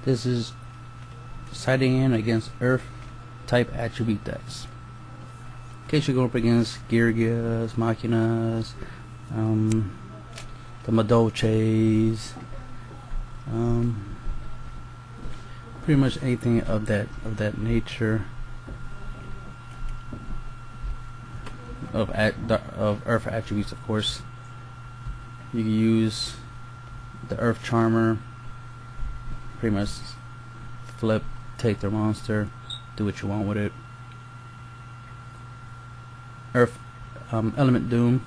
This is sighting in against Earth type attribute decks. In case you go up against YUGIOHs, Machinas, the Madolches, pretty much anything of that nature of Earth attributes. Of course, you can use the Earth Charmer. Pretty much flip, take their monster, do what you want with it. Earth Element Doom.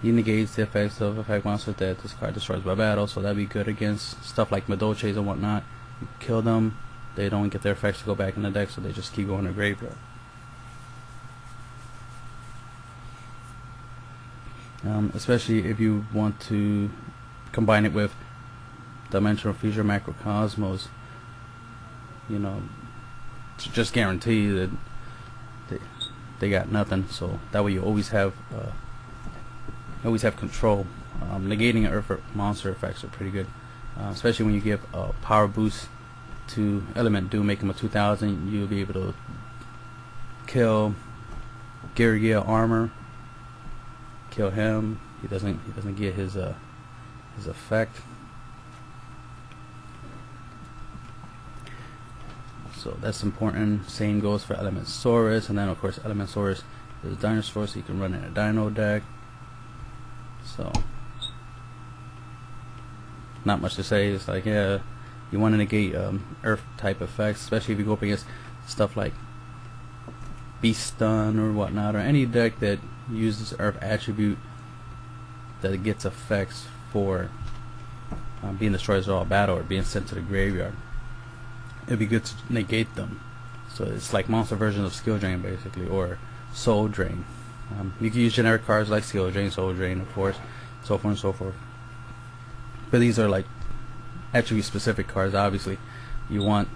He negates the effects of effect monsters that this card destroys by battle, so that'd be good against stuff like Madolches and whatnot. You kill them, they don't get their effects to go back in the deck, so they just keep going to graveyard. Especially if you want to combine it with Dimensional Fusion Macrocosmos, you know, to just guarantee that they got nothing. So that way you always have control. Negating Earth monster effects are pretty good, especially when you give a power boost to Element Doom, make him a 2000. You'll be able to kill YUGIOH armor, kill him. He doesn't get his effect. So that's important. Same goes for Elemensaurus, and then of course Elemensaurus is a dinosaur, so you can run in a dino deck. So not much to say. It's like, yeah, you want to negate Earth type effects, especially if you go up against stuff like Beast Stun or whatnot, or any deck that uses Earth attribute that gets effects for being destroyed all battle or being sent to the graveyard. It'd be good to negate them. So it's like monster versions of Skill Drain basically, or Soul Drain. You can use generic cards like Skill Drain, Soul Drain, of course, so forth and so forth. But these are like attribute specific cards. Obviously you want,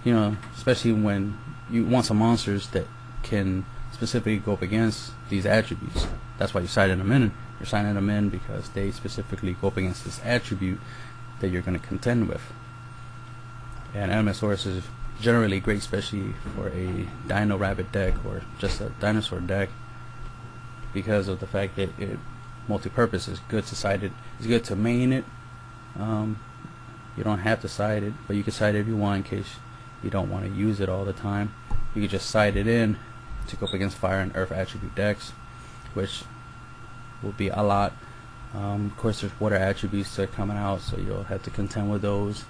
you know, especially when you want some monsters that can specifically go up against these attributes. That's why you sighted them in. You're signing them in because they specifically go up against this attribute that you're going to contend with. And Elemensaurus is generally great, especially for a Dino Rabbit deck or just a dinosaur deck, because of the fact that it multi-purpose. Is good to side it. It's good to main it. You don't have to side it, but you can side it if you want in case you don't want to use it all the time. You can just side it in to go up against fire and earth attribute decks, which will be a lot. Of course, there's water attributes that are coming out, so you'll have to contend with those.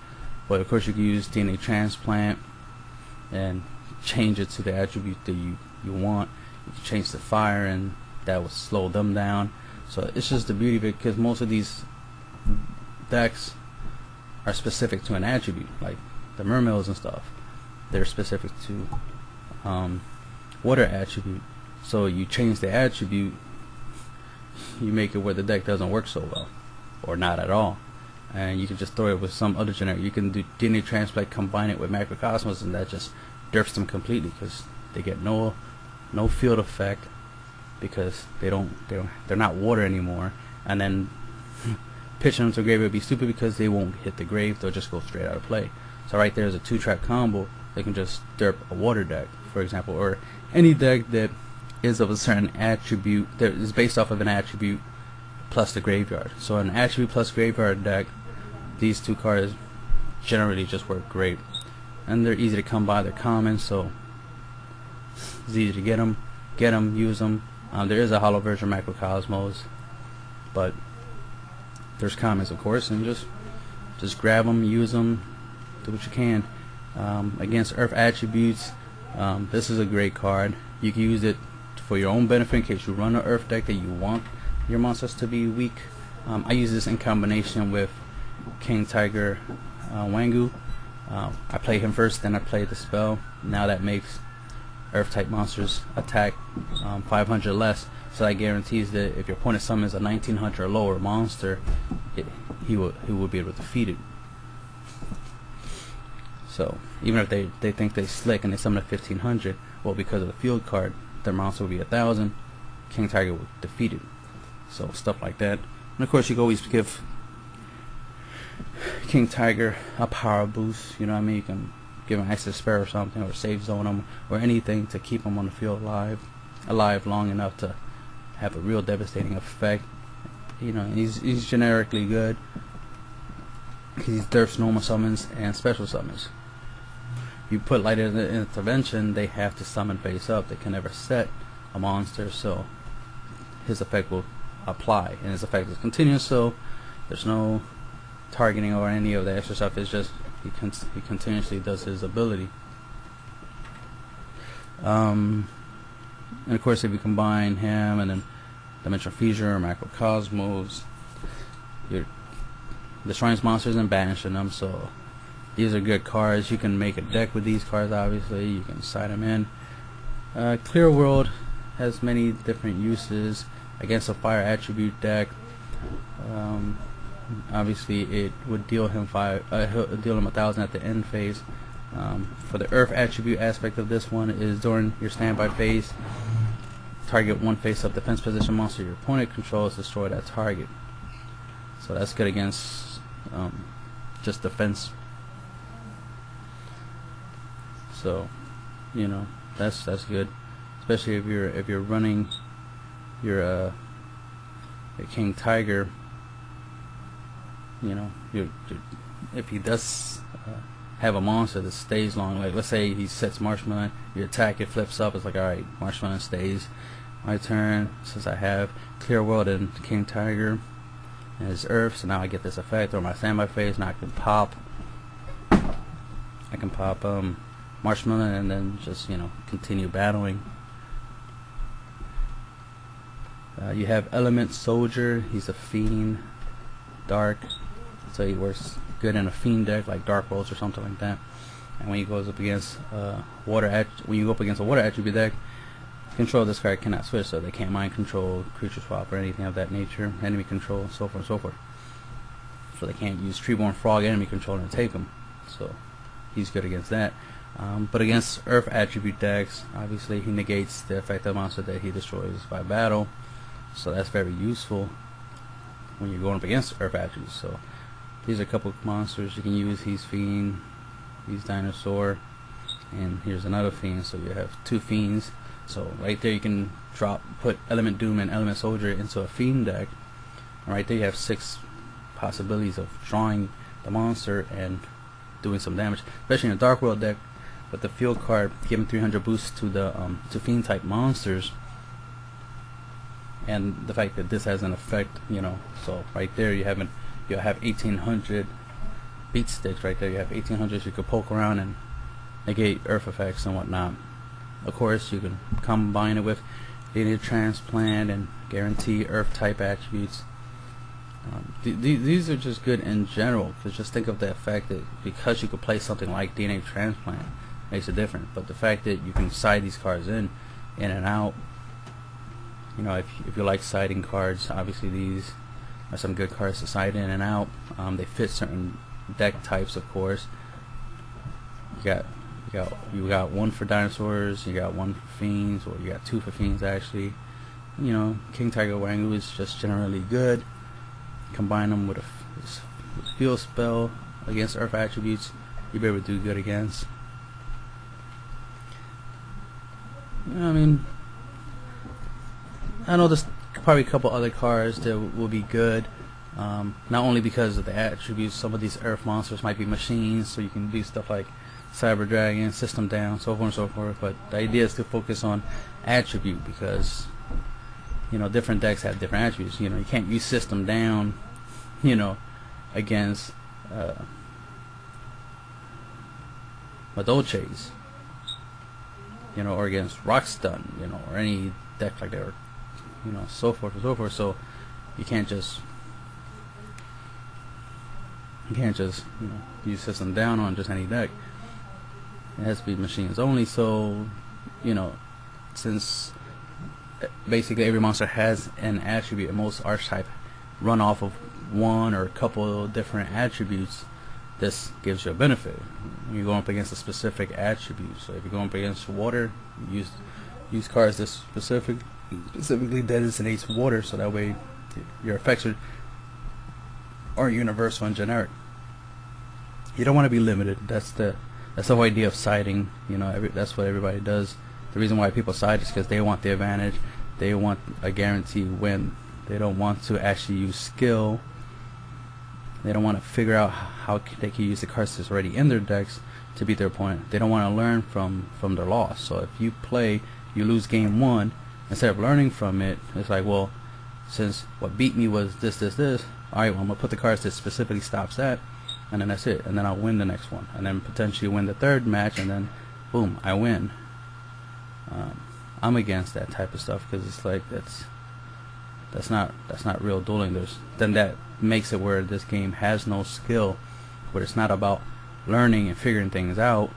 But of course, you can use DNA transplant and change it to the attribute that you want. You can change the fire, and that will slow them down. So it's just the beauty of it, because most of these decks are specific to an attribute, like the mermaids and stuff. They're specific to water attribute. So you change the attribute, you make it where the deck doesn't work so well, or not at all, and you can just throw it with some other generic. You can do DNA transplant, combine it with Macrocosmos, and that just derps them completely, because they get no field effect, because they're not water anymore. And then pitching them to grave would be stupid, because they won't hit the grave, they'll just go straight out of play. So right there's a 2-track combo. They can just derp a water deck, for example, or any deck that is of a certain attribute, that is based off of an attribute plus the graveyard. So an attribute plus graveyard deck, these two cards generally just work great, and they're easy to come by. They're common, so it's easy to get them, use them. There is a hollow version of Macrocosmos, but there's commons, of course, and just grab them, use them, do what you can. Against earth attributes, this is a great card. You can use it for your own benefit in case you run an earth deck that you want your monsters to be weak. I use this in combination with King Tiger Wangu. I play him first, then I play the spell. Now that makes earth type monsters attack 500 less, so that guarantees that if your opponent summons a 1900 or lower monster, he will be able to defeat it. So even if they think they slick and they summon a 1500, well, because of the field card, their monster will be 1000. King Tiger will defeat it. So stuff like that. And of course, you can always give King Tiger a power boost. You know what I mean? You can give him access spare or something, or save zone him, or anything to keep him on the field alive long enough to have a real devastating effect. You know, he's generically good. He's derfs, normal summons, and special summons. You put light intervention, they have to summon face up. They can never set a monster, so his effect will apply, and his effect is continuous. So there's no targeting or any of the extra stuff. It's just he continuously does his ability. And of course, if you combine him and then Dimensional Fissure or Macrocosmos, you're destroying monsters and banishing them. So these are good cards. You can make a deck with these cards. Obviously, you can side them in. Clear World has many different uses against a fire attribute deck. Obviously, it would deal him 1,000 at the end phase. For the Earth attribute aspect of this one is during your standby phase, target one face-up defense position monster your opponent controls, destroy that target. So that's good against just defense. So, you know, that's good, especially if you're running your King Tiger. You know, if he does have a monster that stays long, like let's say he sets Marshmallow, you attack, it flips up, it's like, alright, Marshmallow stays. My turn, since I have Clear World and King Tiger and his Earth, so now I get this effect, or my standby phase, now I can pop Marshmallow and then just, you know, continue battling. You have Element Soldier, he's a Fiend, Dark, so he works good in a Fiend deck like Dark Rolls or something like that. And when he goes up against when you go up against a Water attribute deck, control of this card cannot switch, so they can't mind control, creature swap, or anything of that nature, enemy control, so forth and so forth. So they can't use Treeborn Frog enemy control and take him. So he's good against that. But against Earth attribute decks, obviously he negates the effect of the monster that he destroys by battle. So that's very useful when you're going up against Earth attributes. So these are a couple of monsters you can use. He's Fiend, he's Dinosaur, and here's another Fiend. So you have two Fiends. So right there you can put Element Doom and Element Soldier into a Fiend deck. And right there you have 6 possibilities of drawing the monster and doing some damage, especially in a Dark World deck with the field card giving 300 boosts to the to Fiend type monsters, and the fact that this has an effect, you know. So right there you have 1800 beat sticks. Right there you have 1800s you could poke around and negate Earth effects and whatnot. Of course, you can combine it with DNA Transplant and guarantee Earth type attributes. These are just good in general, because just think of the effect that because you could play something like DNA Transplant makes a difference. But the fact that you can side these cards in and out, you know, if you like siding cards, obviously these are some good cards to side in and out. They fit certain deck types, of course. You got one for dinosaurs, you got one for fiends, or you got 2 for fiends actually. You know, King Tiger Wangu is just generally good. Combine them with a field spell against Earth attributes, you'll be able to do good against. You know, I mean, I know there's probably a couple other cards that will be good. Not only because of the attributes, some of these Earth monsters might be machines, so you can do stuff like Cyber Dragon, System Down, so forth and so forth. But the idea is to focus on attribute, because, you know, different decks have different attributes. You know, you can't use System Down, you know, against Madolches, you know, or against Rockstun, you know, or any deck like that, or, you know, so forth and so forth. So you can't just you know, use System Down on just any deck. It has to be machines only. So, you know, since basically every monster has an attribute, and most archetype run off of one or a couple of different attributes, this gives you a benefit. You're going up against a specific attribute. So if you're going up against water, use cards that specifically designates water, so that way your effects are universal and generic. You don't want to be limited. That's the whole idea of siding. You know, that's what everybody does. The reason why people side is because they want the advantage. They want a guaranteed win. They don't want to actually use skill. They don't want to figure out how they can use the cards that's already in their decks to beat their opponent. They don't want to learn from their loss. So if you lose game 1, instead of learning from it, it's like, well, since what beat me was this, alright, well, I'm going to put the cards that specifically stops that, and then that's it. And then I'll win the next one. And then potentially win the third match, and then, boom, I win. I'm against that type of stuff, because it's like, that's not real dueling. Then that makes it where this game has no skill, where it's not about learning and figuring things out,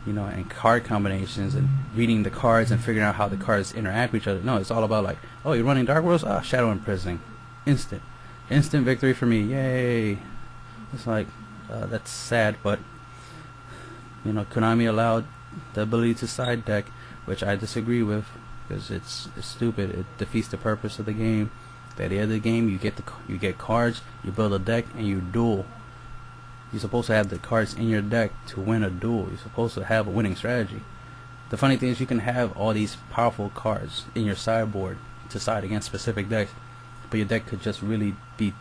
you know, and card combinations and reading the cards and figuring out how the cards interact with each other. No, it's all about like, oh, you're running Dark Worlds? Ah, Shadow Imprisoning. Instant victory for me. Yay. It's like, that's sad, but, you know, Konami allowed the ability to side deck, which I disagree with, because it's stupid. It defeats the purpose of the game. At the end of the game, you get cards, you build a deck, and you duel. You're supposed to have the cards in your deck to win a duel. You're supposed to have a winning strategy. The funny thing is, you can have all these powerful cards in your sideboard to side against specific decks, but your deck could just really be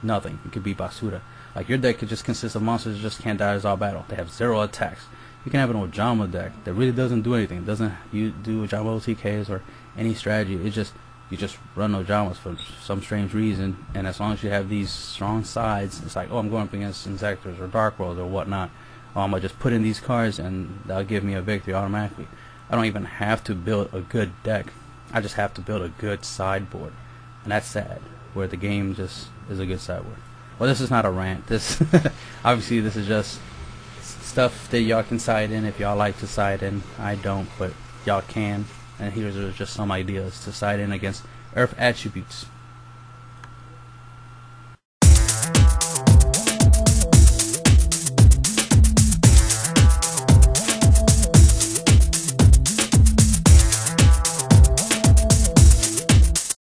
nothing. It could be basura. Like, your deck could just consist of monsters that just can't die as all battle. They have 0 attacks. You can have an Ojama deck that really doesn't do anything. It doesn't do Ojama OTKs or any strategy. You just run Ojamas for some strange reason, and as long as you have these strong sides, it's like, oh, I'm going up against Insectors or Dark World or whatnot. Oh, I'm going to just put in these cards and that'll give me a victory automatically. I don't even have to build a good deck. I just have to build a good sideboard. And that's sad, where the game just is a good sideboard. Well, this is not a rant. This obviously this is just stuff that y'all can side in if y'all like to side in. I don't, but y'all can. And here's just some ideas to side in against Earth attributes.